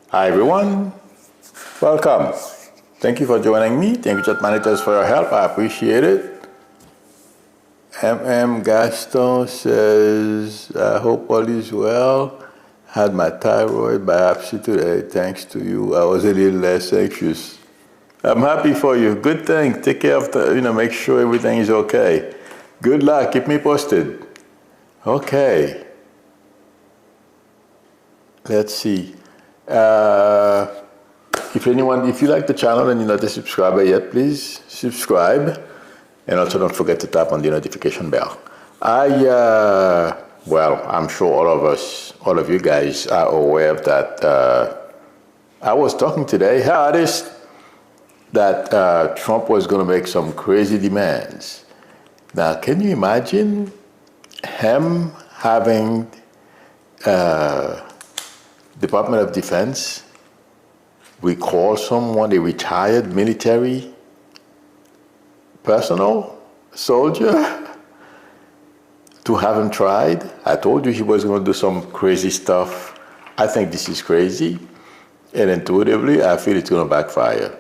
Hi everyone, welcome. Thank you for joining me. Thank you, chat monitors, for your help. I appreciate it. Gaston says, I hope all is well. Had my thyroid biopsy today. Thanks to you, I was a little less anxious. I'm happy for you. Good thing. Take care of make sure everything is okay. Good luck. Keep me posted. Okay. Let's see. If you like the channel and you're not a subscriber yet, please subscribe. And also don't forget to tap on the notification bell. I'm sure all of you guys are aware of that. I was talking today, that Trump was going to make some crazy demands. Now, can you imagine him having Department of Defense recall someone, a retired military personnel, soldier, to have him tried? I told you he was going to do some crazy stuff. I think this is crazy, and intuitively, I feel it's going to backfire.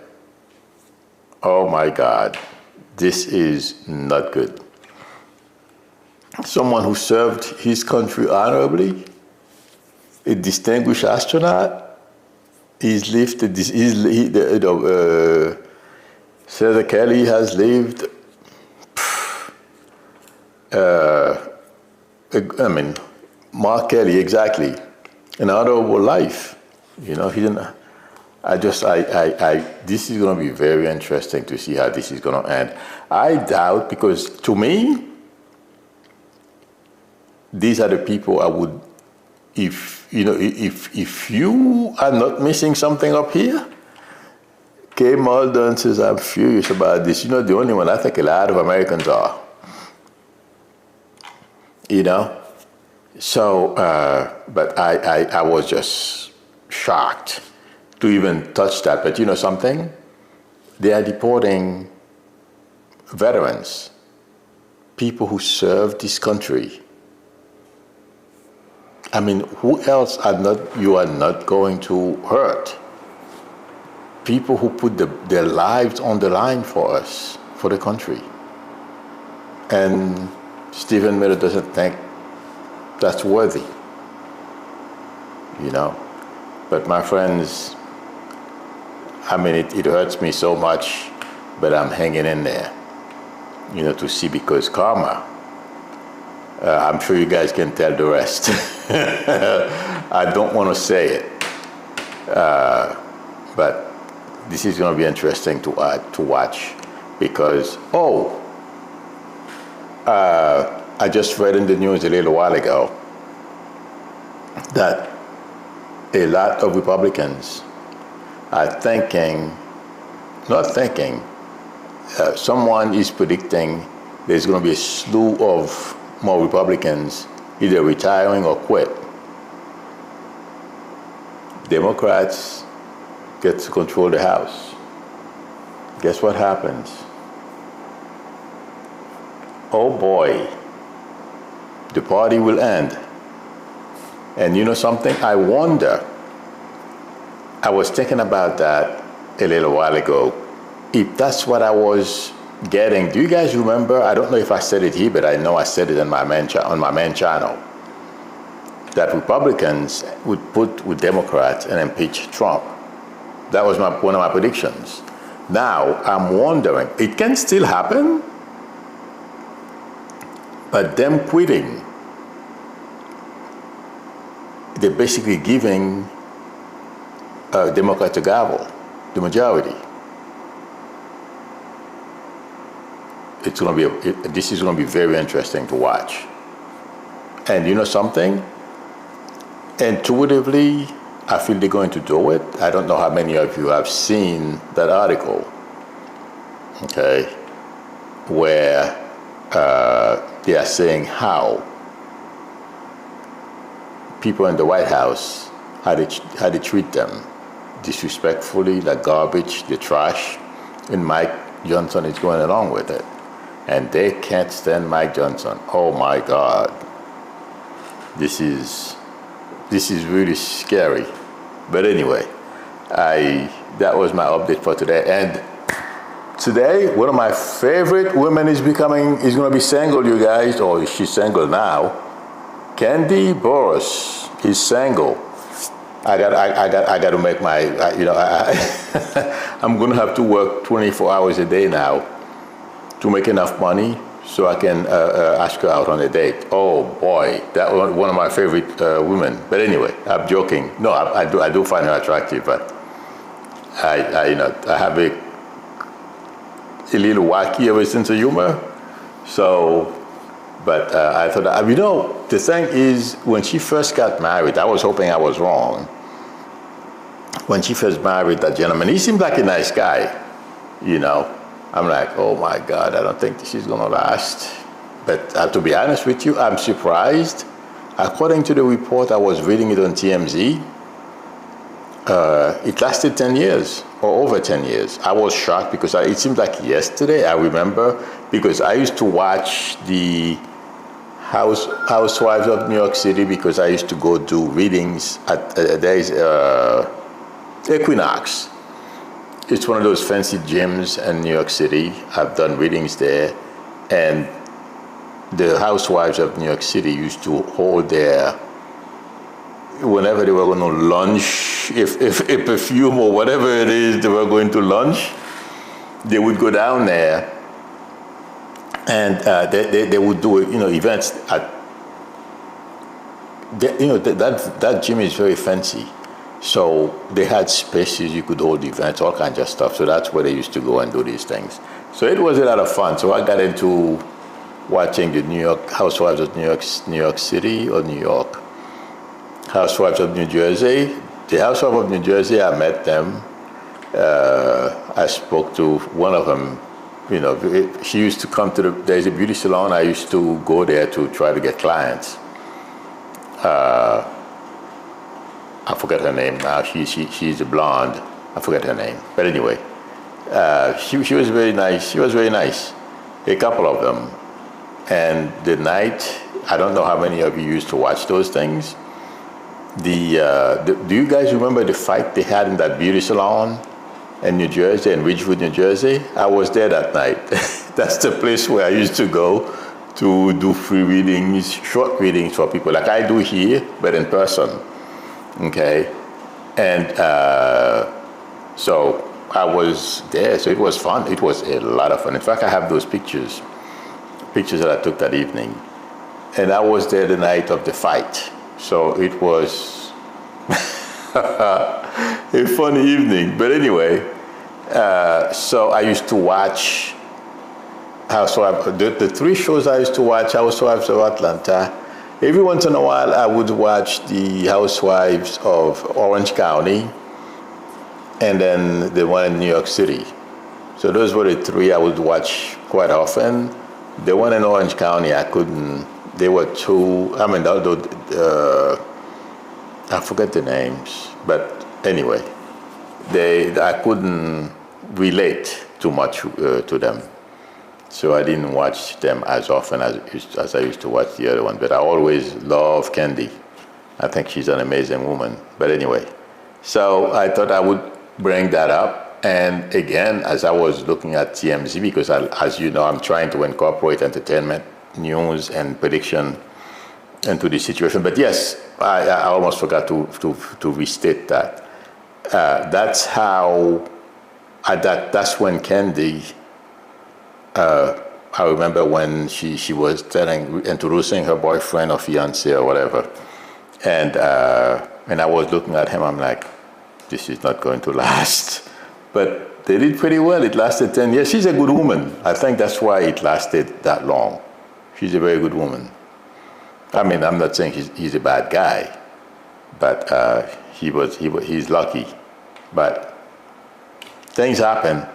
Oh my God, this is not good. Someone who served his country honorably, a distinguished astronaut, Senator Kelly has lived, Mark Kelly, exactly, an honorable life. He didn't. This is going to be very interesting to see how this is going to end. I doubt, because to me, these are the people I would, if you are not missing something up here. Kay Muldoon says, I'm furious about this. You're not the only one. I think a lot of Americans are. So, but I was just shocked to even touch that. But you know something? They are deporting veterans, people who served this country. I mean, who else you are not going to hurt? People who put their lives on the line for us, for the country. And Stephen Miller doesn't think that's worthy. But my friends, it hurts me so much, but I'm hanging in there, to see, because karma, I'm sure you guys can tell the rest. I don't want to say it, but this is going to be interesting to watch, because, I just read in the news a little while ago that a lot of Republicans are someone is predicting there's going to be a slew of more Republicans either retiring or quit. Democrats get to control the House. Guess what happens? Oh boy, the party will end. And you know something? I wonder, I was thinking about that a little while ago, if that's what I was getting. Do you guys remember? I don't know if I said it here, but I know I said it on my main channel, that Republicans would put with Democrats and impeach Trump. That was one of my predictions. Now, I'm wondering, it can still happen, but them quitting, they're basically giving Democrats a gavel, the majority. This is going to be very interesting to watch. And you know something? Intuitively, I feel they're going to do it. I don't know how many of you have seen that article, okay, where they are saying how people in the White House, how they treat them disrespectfully, like garbage, the trash, and Mike Johnson is going along with it. And they can't stand Mike Johnson. Oh my God. This is really scary. But anyway, That was my update for today. And today, one of my favorite women is going to be single, you guys, or she's single now. Candy Boris is single. I got to make my, I'm going to have to work 24 hours a day now to make enough money so I can ask her out on a date. Oh boy, that was one of my favorite women. But anyway, I'm joking. No, I do find her attractive, but I have a little wacky of a sense of humor. So, but I thought, the thing is, when she first got married, I was hoping I was wrong. When she first married that gentleman, he seemed like a nice guy, I'm like, oh my God, I don't think this is gonna last. But to be honest with you, I'm surprised. According to the report, I was reading it on TMZ, it lasted 10 years or over 10 years. I was shocked because it seemed like yesterday, I remember, because I used to watch the Housewives of New York City because I used to go do readings at, there's Equinox. It's one of those fancy gyms in New York City. I've done readings there. And the Housewives of New York City used to hold their, whenever they were going to lunch, if a perfume or whatever it is they were going to lunch, they would go down there and they would do events at, that gym is very fancy. So they had spaces, you could hold events, all kinds of stuff. So that's where they used to go and do these things. So it was a lot of fun. So I got into watching the New York Housewives of New York City or New York. Housewives of New Jersey. The Housewives of New Jersey, I met them. I spoke to one of them. She used to come to there's a beauty salon. I used to go there to try to get clients. I forget her name now. She's a blonde. I forget her name. But anyway, she was very nice. She was very nice. A couple of them. And the night, I don't know how many of you used to watch those things. Do you guys remember the fight they had in that beauty salon in New Jersey, in Ridgewood, New Jersey? I was there that night. That's the place where I used to go to do free readings, short readings for people, like I do here, but in person. Okay, and so I was there, so it was fun. It was a lot of fun. In fact, I have those pictures that I took that evening. And I was there the night of the fight. So it was a funny evening. But anyway, so I used to watch the three shows I used to watch, Housewives of Atlanta. Every once in a while, I would watch the Housewives of Orange County and then the one in New York City. So those were the three I would watch quite often. The one in Orange County, I couldn't, they were too, I forget the names, but anyway, I couldn't relate too much to them. So I didn't watch them as often as I used to watch the other one. But I always love Candy. I think she's an amazing woman. But anyway, so I thought I would bring that up. And again, as I was looking at TMZ, because as you know, I'm trying to incorporate entertainment, news, and prediction into the situation. But yes, I almost forgot to restate that. That's when Candy, I remember when she was introducing her boyfriend or fiance or whatever. And I was looking at him, I'm like, this is not going to last. But they did pretty well. It lasted 10 years. She's a good woman. I think that's why it lasted that long. She's a very good woman. I mean, I'm not saying he's a bad guy, but he's lucky. But things happen,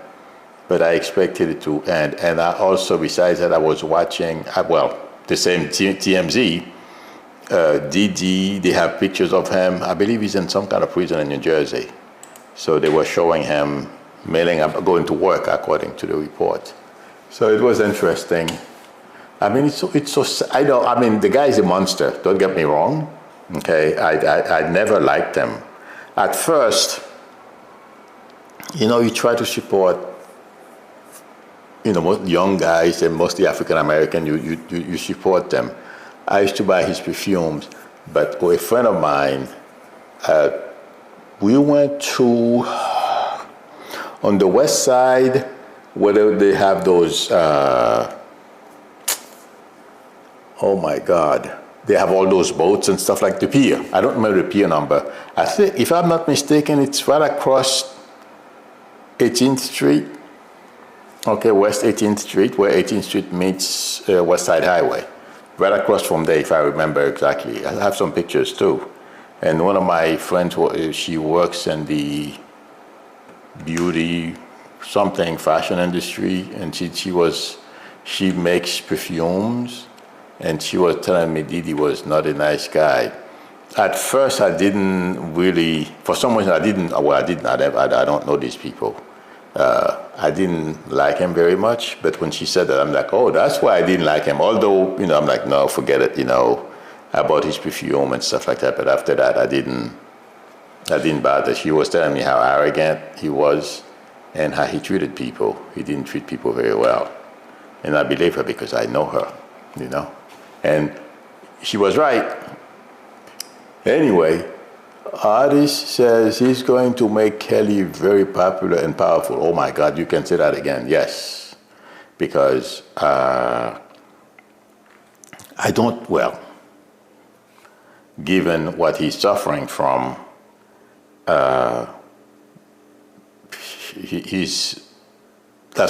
but I expected it to end. And I also, besides that, I was watching, the same TMZ, Didi, they have pictures of him. I believe he's in some kind of prison in New Jersey. So they were showing him mailing up, going to work, according to the report. So it was interesting. I mean, it's so the guy is a monster, don't get me wrong. Okay, I never liked him. At first, You know, you try to support, you know, most young guys and mostly African American. You support them. I used to buy his perfumes, but with a friend of mine, we went to on the west side where they have those. Oh my God. They have all those boats and stuff like the pier. I don't remember the pier number. I think, if I'm not mistaken, it's right across 18th Street. Okay, West 18th Street, where 18th Street meets West Side Highway. Right across from there, if I remember exactly. I have some pictures too. And one of my friends, she works in the beauty, something, fashion industry, and she makes perfumes. And she was telling me Didi was not a nice guy. At first, I didn't really, for some reason, I don't know these people. I didn't like him very much, but when she said that, I'm like, oh, that's why I didn't like him. Although, you know, I'm like, no, forget it, you know. I bought his perfume and stuff like that, but after that, I didn't bother. She was telling me how arrogant he was and how he treated people. He didn't treat people very well. And I believe her because I know her, you know. And she was right. Anyway, Artist says he's going to make Kelly very popular and powerful. Oh my God, you can say that again. Yes. Because given what he's suffering from, that's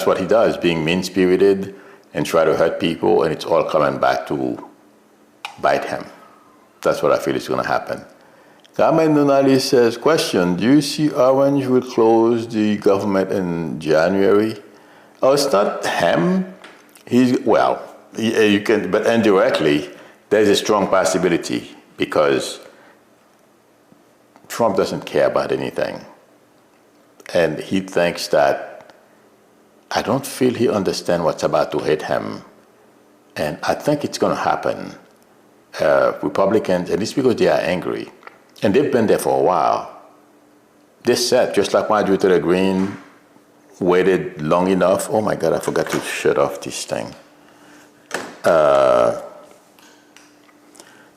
what he does, being mean-spirited and try to hurt people, and it's all coming back to bite him. That's what I feel is going to happen. Carmen Nunali says, question, do you see Orange will close the government in January? Oh, it's not him. You can, but indirectly, there's a strong possibility because Trump doesn't care about anything. And he thinks that, I don't feel he understands what's about to hit him. And I think it's going to happen. Republicans, and it's because they are angry. And they've been there for a while. They said, just like Marjorie Taylor Greene waited long enough. Oh my God, I forgot to shut off this thing.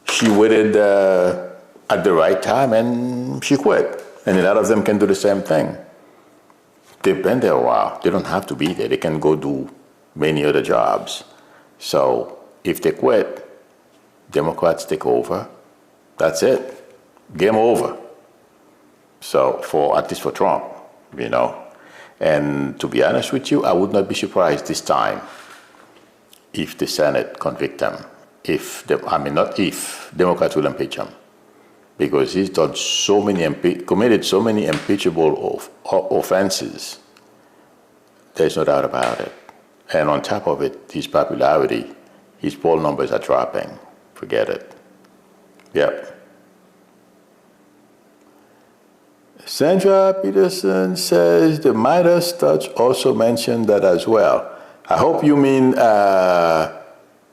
She waited at the right time and she quit. And a lot of them can do the same thing. They've been there a while. They don't have to be there. They can go do many other jobs. So if they quit, Democrats take over. That's it. Game over. So at least for Trump, you know. And to be honest with you, I would not be surprised this time if the Senate convict him. Democrats will impeach him. Because he's done committed so many impeachable offenses. There's no doubt about it. And on top of it, his popularity, his poll numbers are dropping. Forget it. Yep. Sandra Peterson says the Midas touch also mentioned that as well. I hope you mean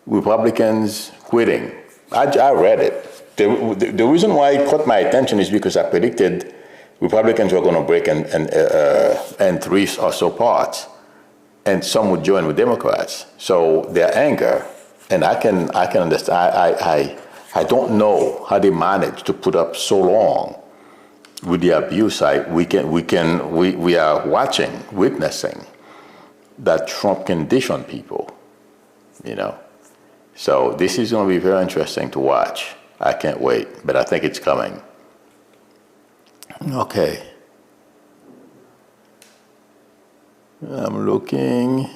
Republicans quitting. I read it. The reason why it caught my attention is because I predicted Republicans were going to break in three or so parts, and some would join with Democrats. So their anger, and I can understand. I don't know how they managed to put up so long with the abuse. We are witnessing that Trump can dish on people, you know. So this is going to be very interesting to watch. I can't wait, but I think it's coming. Okay. I'm looking.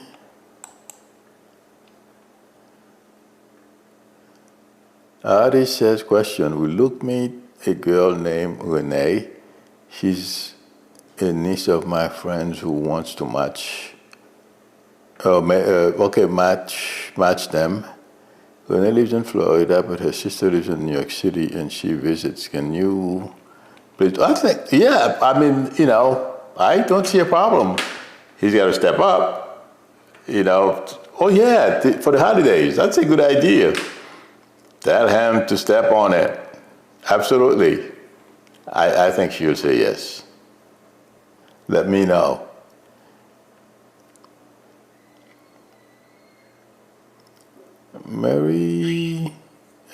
Ari says, question, will Luke meet a girl named Renee? She's a niece of my friends who wants to match them. Renee lives in Florida, but her sister lives in New York City, and she visits. Can you please? I think, yeah, I mean, you know, I don't see a problem. He's got to step up, you know. Oh, yeah, for the holidays. That's a good idea. Tell him to step on it. Absolutely. I think she'll say yes. Let me know. Mary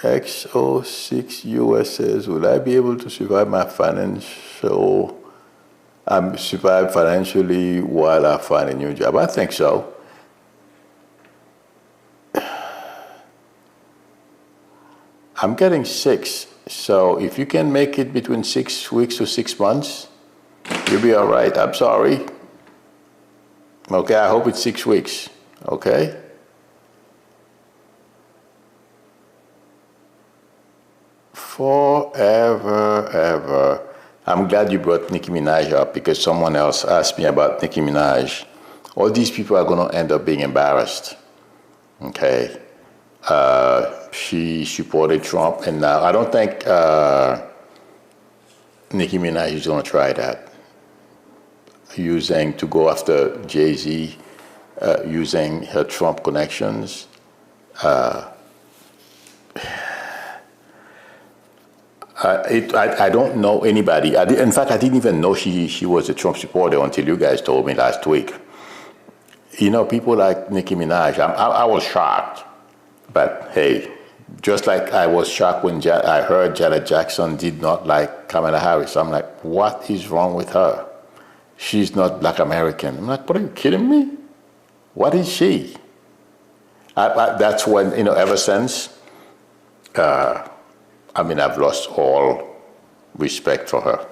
X06 US says, will I be able to survive survive financially while I find a new job? I think so. I'm getting 6. So if you can make it between 6 weeks to 6 months, you'll be all right. I'm sorry. Okay, I hope it's 6 weeks. Okay? Forever, ever. I'm glad you brought Nicki Minaj up because someone else asked me about Nicki Minaj. All these people are going to end up being embarrassed. Okay? She supported Trump, and now I don't think Nicki Minaj is going to try that. To go after Jay-Z, using her Trump connections. I don't know anybody. In fact, I didn't even know she was a Trump supporter until you guys told me last week. You know, people like Nicki Minaj, I was shocked. But hey, just like I was shocked when I heard Janet Jackson did not like Kamala Harris. I'm like, what is wrong with her? She's not Black American. I'm like, what, are you kidding me? What is she? That's when, ever since, I've lost all respect for her.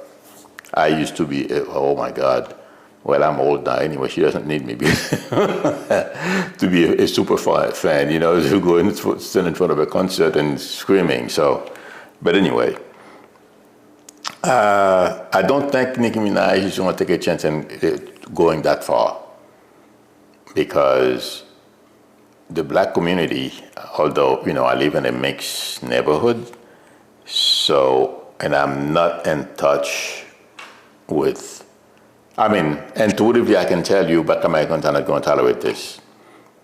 I used to be, oh my God. Well, I'm old now anyway. She doesn't need me to be a super fan, to go and stand in front of a concert and screaming. So, but anyway, I don't think Nicki Minaj is going to take a chance in going that far, because the Black community, although, I live in a mixed neighborhood, and I'm not in touch with, intuitively I can tell you Black Americans are not going to tolerate this.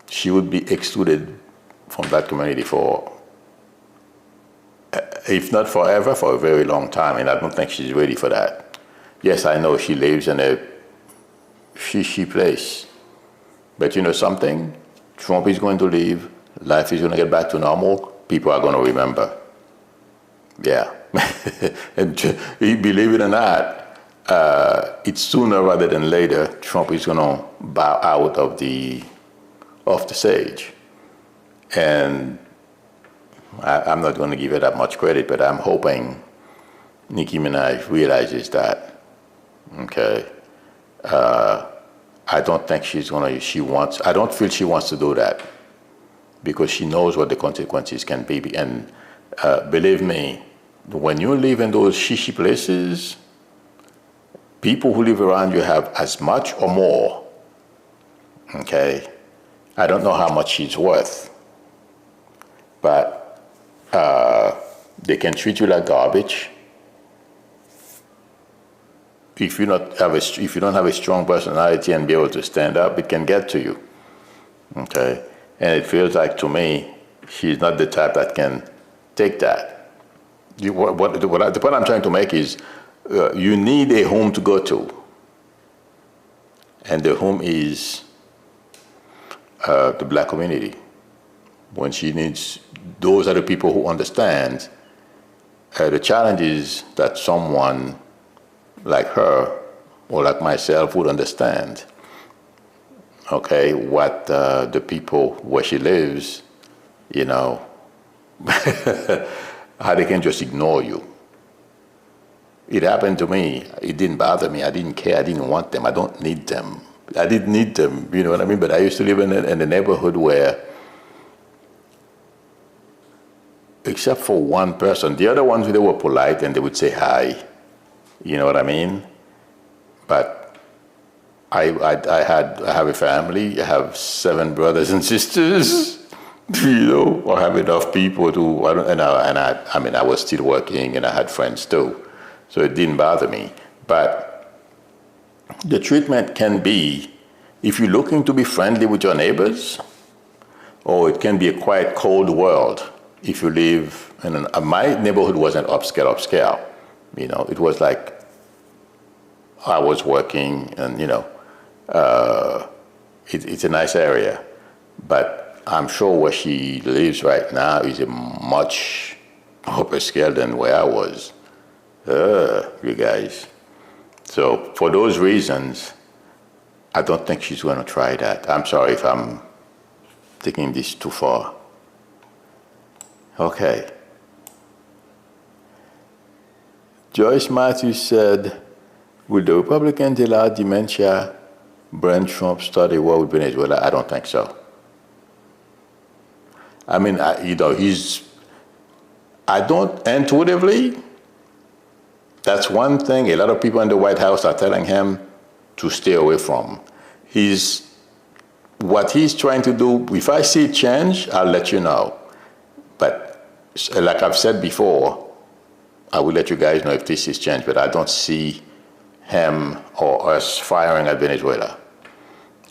She would be excluded from that community for, if not forever, for a very long time, and I don't think she's ready for that. Yes, I know she lives in a fishy place, but you know something? Trump is going to leave, life is going to get back to normal, people are going to remember. Yeah. And believe it or not, it's sooner rather than later, Trump is going to bow out of the stage. And I'm not going to give her that much credit, but I'm hoping Nicki Minaj realizes that. Okay. I don't think I don't feel she wants to do that, because she knows what the consequences can be. And believe me, when you live in those shishy places, people who live around you have as much or more. Okay? I don't know how much she's worth, but they can treat you like garbage. If you don't have a strong personality and be able to stand up, it can get to you. Okay? And it feels like, to me, she's not the type that can take that. The point I'm trying to make is, you need a home to go to. And the home is the Black community. When she needs, those are the people who understand the challenges that someone like her or like myself would understand. Okay, what the people where she lives, how they can just ignore you. It happened to me. It didn't bother me. I didn't care. I didn't want them. I don't need them. I didn't need them, you know what I mean? But I used to live in a neighborhood where, except for one person, the other ones, they were polite and they would say hi. You know what I mean? But I have a family. I have 7 brothers and sisters. I have enough people to, I was still working and I had friends too. So it didn't bother me. But the treatment can be, if you're looking to be friendly with your neighbors, or it can be a quite cold world. If you live in my neighborhood wasn't upscale. It was like I was working, and it's a nice area. But I'm sure where she lives right now is a much upper scale than where I was. You guys. So for those reasons, I don't think she's going to try that. I'm sorry if I'm taking this too far. Okay. Joyce Matthews said, will the Republicans allow dementia brain Trump start a war with Venezuela? I don't think so. I mean, I don't intuitively, that's one thing a lot of people in the White House are telling him to stay away from. What he's trying to do, if I see change, I'll let you know. But like I've said before, I will let you guys know if this is changed, but I don't see him or us firing at Venezuela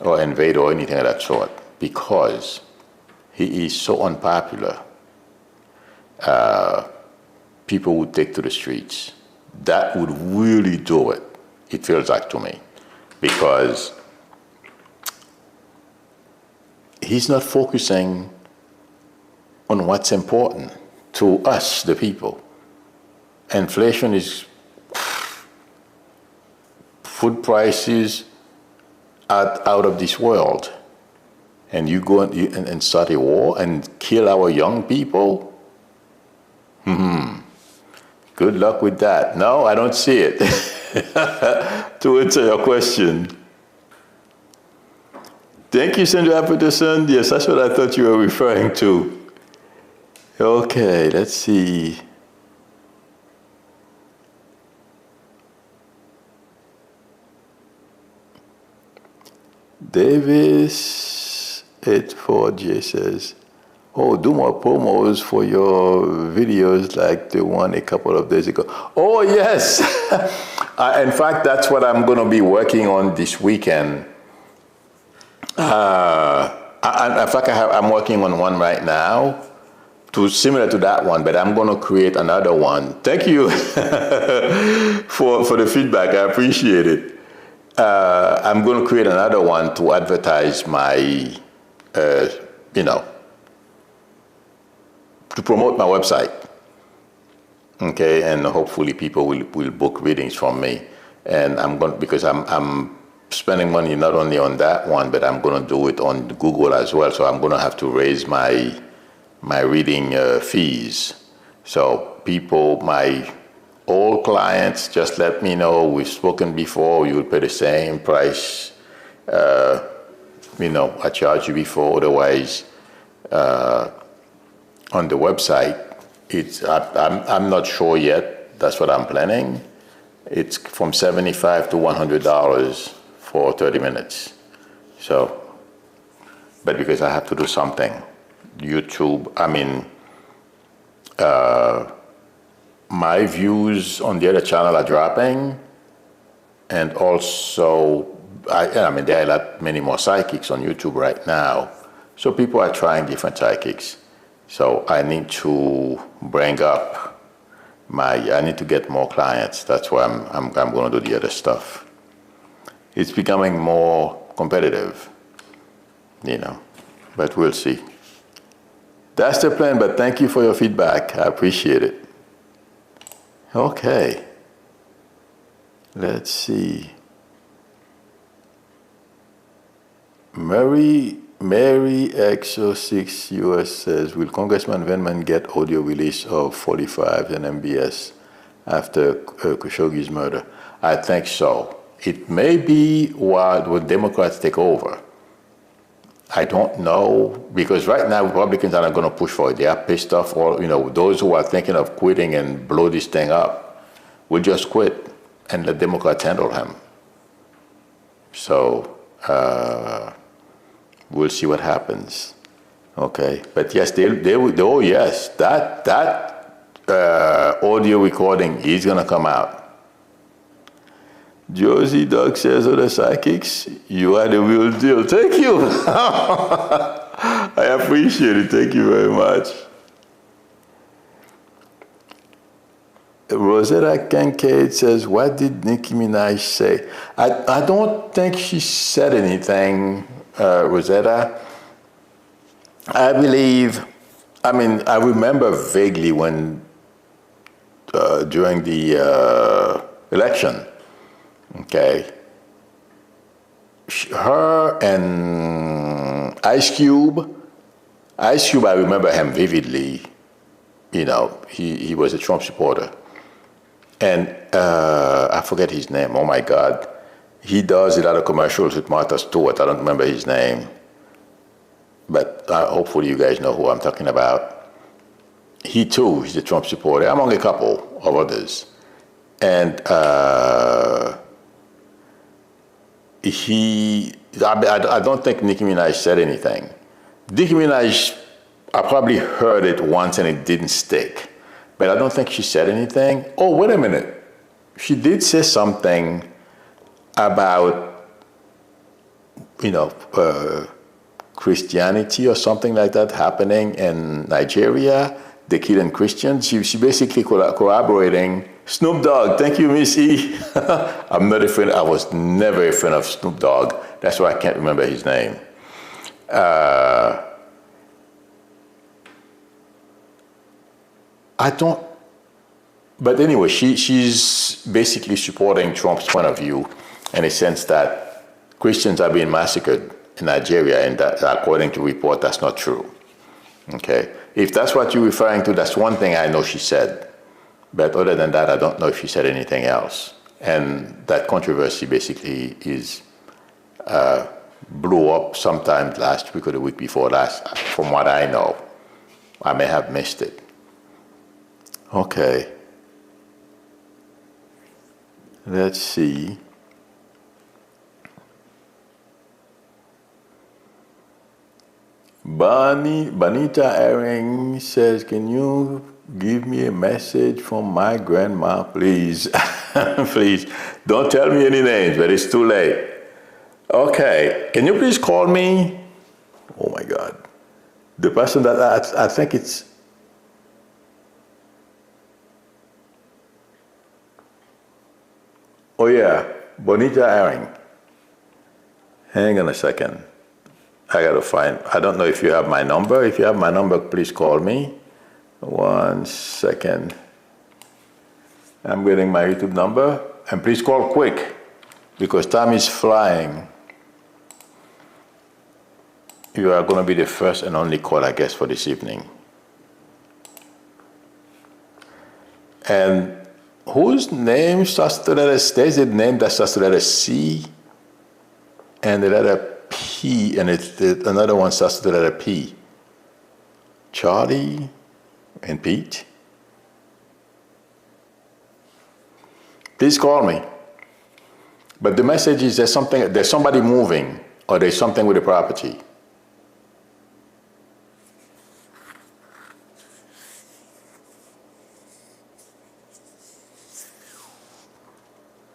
or invade or anything of that sort, because he is so unpopular. People would take to the streets. That would really do it, it feels like to me, because he's not focusing on what's important to us, the people. Inflation is, food prices are out of this world. And you go and start a war and kill our young people? Good luck with that. No, I don't see it. To answer your question. Thank you, Sandra Peterson. Yes, that's what I thought you were referring to. Okay, let's see. Davis 84J says, oh, do more promos for your videos like the one a couple of days ago. Oh, yes. In fact, that's what I'm going to be working on this weekend. In fact, I'm working on one right now, similar to that one, but I'm going to create another one. Thank you for the feedback. I appreciate it. I'm going to create another one to advertise my, to promote my website. Okay, and hopefully people will book readings from me. And because I'm spending money not only on that one, but I'm going to do it on Google as well. So I'm going to have to raise my reading fees. So people, my old clients, just let me know. We've spoken before. You will pay the same price. I charged you before. Otherwise, on the website, I'm not sure yet. That's what I'm planning. It's from $75 to $100 for 30 minutes. So, but because I have to do something, YouTube. My views on the other channel are dropping, and also, there are many more psychics on YouTube right now. So people are trying different psychics. So I need to bring up I need to get more clients. That's why I'm going to do the other stuff. It's becoming more competitive, but we'll see. That's the plan, but thank you for your feedback. I appreciate it. Okay. Let's see. Mary XO6 US says, will Congressman Venman get audio release of 45 and MBS after Khashoggi's murder? I think so. It may be while Democrats take over. I don't know, because right now Republicans are not going to push for it. They are pissed off. Or those who are thinking of quitting and blow this thing up will just quit and let Democrats handle him. So we'll see what happens. Okay, but yes, they oh yes, that audio recording is going to come out. Josie Doug says, other psychics, you are the real deal. Thank you. I appreciate it. Thank you very much. Rosetta Kincaid says, what did Nicki Minaj say? I don't think she said anything, Rosetta. I believe, I remember vaguely when, during the election, okay, her and Ice Cube, I remember him vividly. He was a Trump supporter. And I forget his name, oh my God. He does a lot of commercials with Martha Stewart, I don't remember his name. But hopefully you guys know who I'm talking about. He too is a Trump supporter, among a couple of others. And I don't think Nicki Minaj said anything. Nicki Minaj, I probably heard it once and it didn't stick. But I don't think she said anything. Oh, wait a minute. She did say something about, Christianity or something like that happening in Nigeria. They're killing Christians. She basically corroborating Snoop Dogg. Thank you, Missy. I'm not a fan. I was never a fan of Snoop Dogg. That's why I can't remember his name. I don't. But anyway, she's basically supporting Trump's point of view in a sense that Christians are being massacred in Nigeria, and that, according to report, that's not true. Okay, if that's what you're referring to, that's one thing I know she said. But other than that, I don't know if she said anything else. And that controversy basically blew up sometime last week or the week before last, from what I know. I may have missed it. Okay. Let's see. Bonita Ehring says, can you give me a message from my grandma, please? Please, don't tell me any names, but it's too late. Okay, can you please call me? Oh my God. The person that I think it's, oh yeah, Bonita Ehring. Hang on a second. I gotta find, I don't know if you have my number. If you have my number, please call me. 1 second. I'm getting my YouTube number. And please call quick, because time is flying. You are gonna be the first and only call, I guess, for this evening. And whose name starts with the letter C? There's a name that starts with the letter C and the letter P, and another one starts with the letter P. Charlie and Pete. Please call me. But the message is there's somebody moving, or there's something with the property.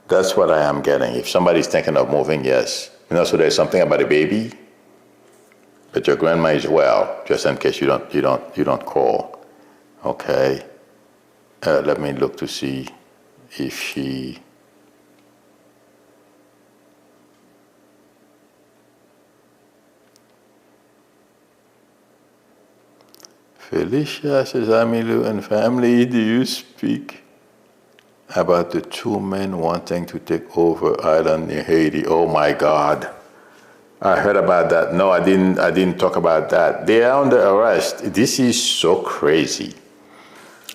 That's what I am getting. If somebody's thinking of moving, yes. So there's something about a baby, but your grandma is well, just in case you don't call. Okay. Let me look to see if she. Felicia says, Amilu and family, do you speak about the 2 men wanting to take over island near Haiti? Oh my God. I heard about that. No, I didn't talk about that. They are under arrest. This is so crazy.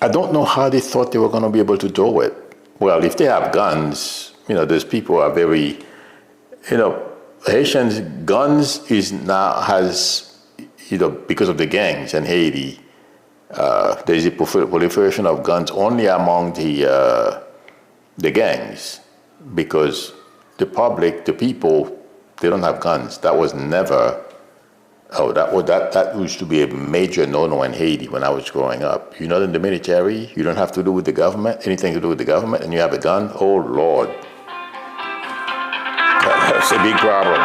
I don't know how they thought they were going to be able to do it. Well, if they have guns, those people are very, Haitians, guns has, because of the gangs in Haiti, there's a proliferation of guns only among the gangs, because the public, the people, they don't have guns. That was never, that used to be a major no-no in Haiti when I was growing up. You're not in the military, you don't have to do with the government, anything to do with the government, and you have a gun, oh Lord. That's a big problem.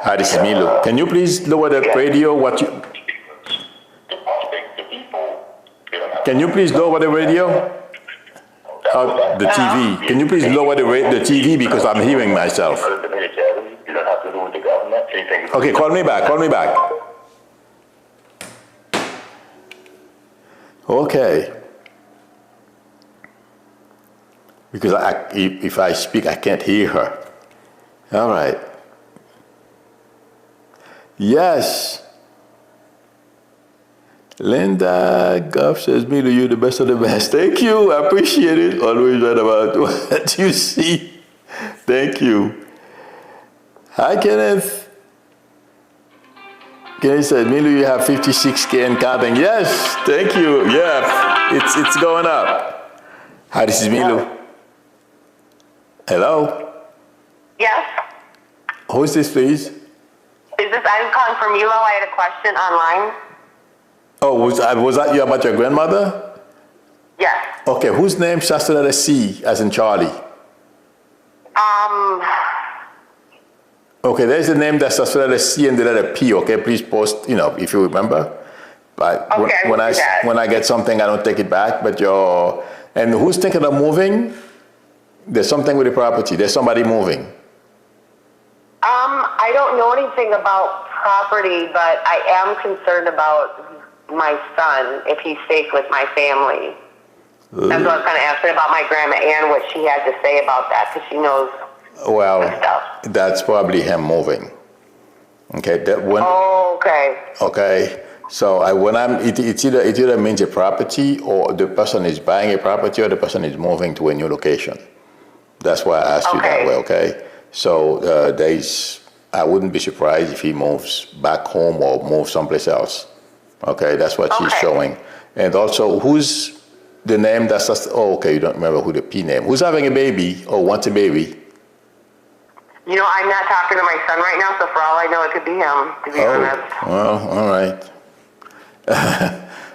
Hi, this is Milo. Can you please lower the radio? Can you please lower the radio? The TV. Can you please lower the TV because I'm hearing myself. You don't have to do with the government. Okay, call me back. Call me back. Okay. Because if I speak, I can't hear her. All right. Yes. Linda Goff says, me to you, the best of the best. Thank you. I appreciate it. Always right about what you see. Thank you. Hi, Kenneth. Kenneth says, Milu, you have 56K and counting. Yes, thank you. Yeah, it's going up. Hi, this is Milu. Hello? Yes? Who is this, please? I'm calling for Milo. I had a question online. Oh, was that you about your grandmother? Yes. Okay, whose name starts with a C, as in Charlie? Okay, there's a name that starts with a C and the letter P, okay? Please post, if you remember. But okay, when I get something, I don't take it back, but and who's thinking of moving? There's something with the property. There's somebody moving. I don't know anything about property, but I am concerned about my son, if he's safe with my family. That's what I was kind of asking about my grandma Ann, what she had to say about that, because she knows stuff. That's probably him moving. Okay. Okay. Okay. So it either means a property, or the person is buying a property, or the person is moving to a new location. That's why I asked you that way. Okay. So I wouldn't be surprised if he moves back home or moves someplace else. Okay, that's what she's showing. And also, who's the name that's just, okay, you don't remember who the P name. Who's having a baby or wants a baby? I'm not talking to my son right now, so for all I know, it could be him, to be honest. Well, all right.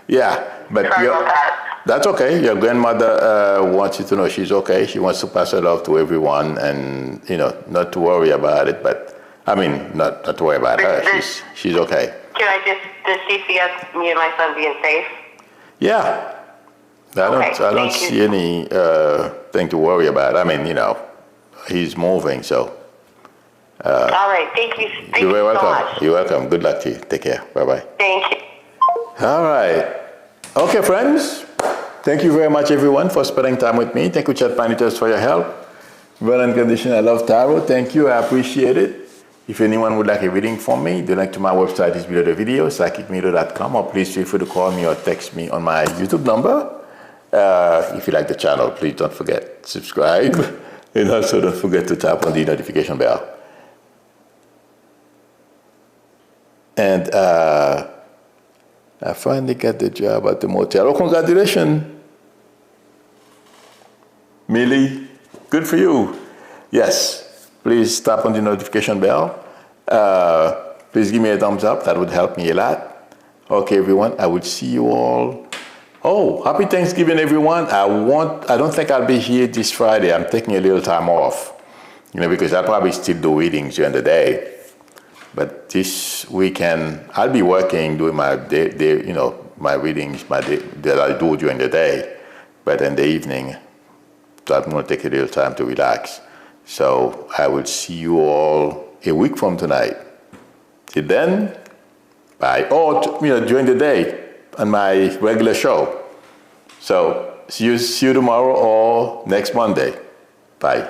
Yeah, but sorry about that. That's okay. Your grandmother wants you to know she's okay. She wants to pass her love to everyone and, not to worry about it. But, not to worry about her. She's okay. Does she see us, me and my son, being safe? Yeah. I don't see any thing to worry about. He's moving, so. All right. Thank you. You're very welcome. So much. You're welcome. Good luck to you. Take care. Bye-bye. Thank you. All right. Okay, friends. Thank you very much, everyone, for spending time with me. Thank you, Chat Paniters, for your help. Well and condition, I love tarot. Thank you. I appreciate it. If anyone would like a reading from me, the link to my website is below the video, psychicmedia.com, or please feel free to call me or text me on my YouTube number. If you like the channel, please don't forget to subscribe, and also don't forget to tap on the notification bell. And I finally got the job at the motel. Oh, congratulations, Millie. Good for you. Yes. Please tap on the notification bell. Please give me a thumbs up. That would help me a lot. Okay, everyone. I will see you all. Oh, happy Thanksgiving, everyone. I don't think I'll be here this Friday. I'm taking a little time off, because I'll probably still do readings during the day. But this weekend, I'll be working, doing my my readings, that I do during the day, but in the evening, so I'm going to take a little time to relax. So I will see you all a week from tonight. Till then, bye. Or during the day on my regular show. So see you tomorrow or next Monday. Bye.